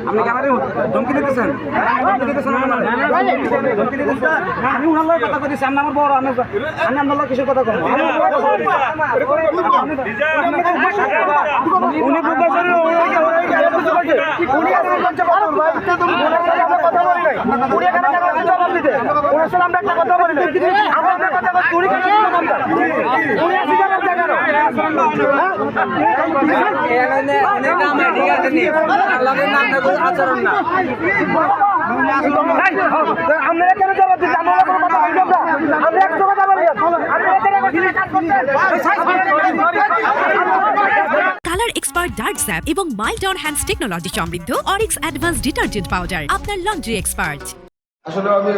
আপনি ক্যামেরায় ধমকি দিতেছেন আমি উনার কথা বলছি আমি আমার বড় আমি আপনার কিসের কথা বলবো আচরণ না আপনারা কেন জবাব দিচ্ছেন আমরা কোনো কথা বলবো না আমরা একটা কথা বলি কালার এক্সপার্ট ডার্ক স্যাপ এবং মাইল্ড অন হ্যান্ডস টেকনোলজি সমৃদ্ধ অরিক্স অ্যাডভান্স ডিটারজেন্ট পাউডার আপনার লন্ড্রি এক্সপার্ট। আসলে আমি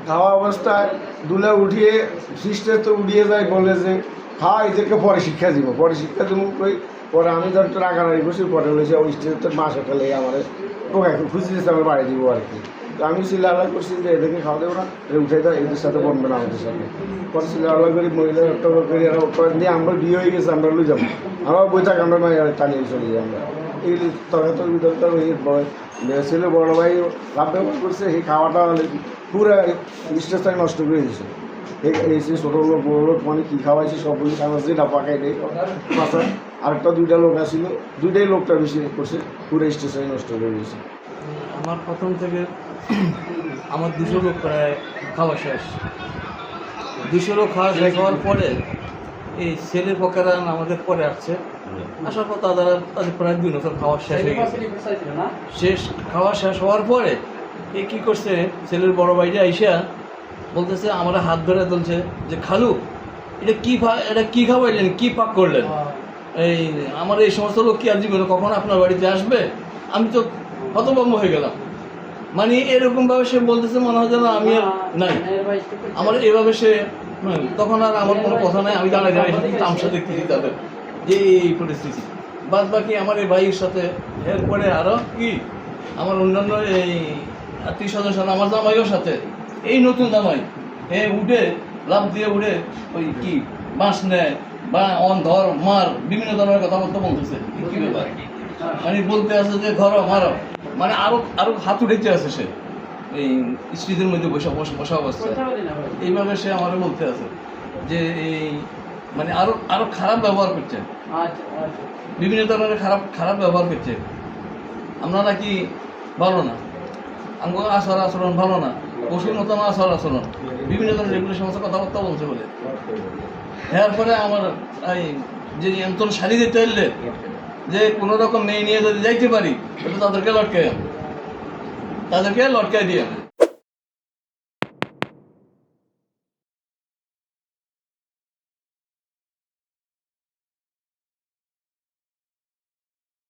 খাওয়া অবস্থায় দুলে উঠিয়ে সিস্টেম তো উঠিয়ে যায় বলে যে খাওয়া এদেরকে পরে শিক্ষা দিব পরে আমি ধর রাগারাগি বসে পরে হয়েছে ওই স্টেজের মাস একটা লেগে আমার টোকা খুঁজে দিয়েছে আমার বাড়ি দিব আর কি। তো আমি সিলাহাল্লা করছি যে এদেরকে খাওয়া দেবো না, উঠে দেয় এদের সাথে বলবে না আমাদের সাথে। পরে সিলাহাল্লা করি মহিলা একটা করি দিয়ে আমরা বিয়ে হয়ে গেছে আমরা লুই যাবো আমরা বই থাক আমরা টানিয়ে চলে যাই আমরা এই তরকাতর বিতর্কার ছিল বড় ভাই লাভ ব্যবহার করছে সেই খাওয়াটা পুরো স্টেজটাকে নষ্ট করে দিয়েছে। এসে ছোটো লোক বড়ো লোক মানে কী খাওয়াইছে সবগুলি খাওয়া যেটা পাকাই দেয় মাথা আরেকটা দুইটা লোক আসছিল দুইটাই লোকটা বেশি করছে পুরো স্টেশনে নষ্ট করে দিয়েছে। আমার প্রথম থেকে আমার 200 লোক প্রায় খাওয়া শেষ 200 লোক খাওয়া শেষ হওয়ার পরে এই ছেলের পক্ষেরা আমাদের পরে আসছে আসার পর তাদের প্রায় 2 বছর খাওয়া শেষ হয়ে গেছে। খাওয়া শেষ হওয়ার পরে এ কী করছে ছেলের বড় ভাইটা আইসা বলতেছে আমরা হাত ধরে তুলছে যে খালু এটা কী খাওয়াইলেন কী পাক করলেন, এই আমার এই সমস্ত লোক কি আর জীবনে কখন আপনার বাড়িতে আসবে? আমি তো হতভম্ব হয়ে গেলাম। মানে এরকমভাবে সে বলতেছে মনে হয় যেন আমি আর নাই আমার এভাবে সে তখন আর আমার কোনো কথা নাই। আমি দাঁড়াই তামসা দেখতেছি তাদের যে এই পরিস্থিতি। বাদ বাকি আমার এই ভাইয়ের সাথে এরপরে আরও কি আমার অন্যান্য এই আত্মীয় স্বজন আমার জামাইয়ের সাথে এই নতুন জামাই উঠে লাভ দিয়ে উঠে ওই কি বাঁশ নেয় বা ধর মার বিভিন্ন ধরনের কথাবার্তা বলতেছে। কী ব্যাপার মানে বলতে আছে যে ধরো মারো মানে আরো হাত উঠেতে আছে সে এই স্ত্রীদের মধ্যে বসা অবস্থায় এইভাবে সে আমারও বলতে আছে যে এই মানে আরো খারাপ ব্যবহার করছে, বিভিন্ন ধরনের খারাপ ব্যবহার করছে। আমরা নাকি ভালো না, আমার আচরণ ভালো না, পশুর মতন আচরণ বিভিন্ন ধরনের এগুলো সমস্ত কথাবার্তা বলছে বলে। এরপরে আমার এই যে অন্তর শাড়ি দিতে এলে যে কোনো রকম মেয়ে নিয়ে যদি যাইতে পারি তাহলে তাদেরকে লটকাই দিয়ে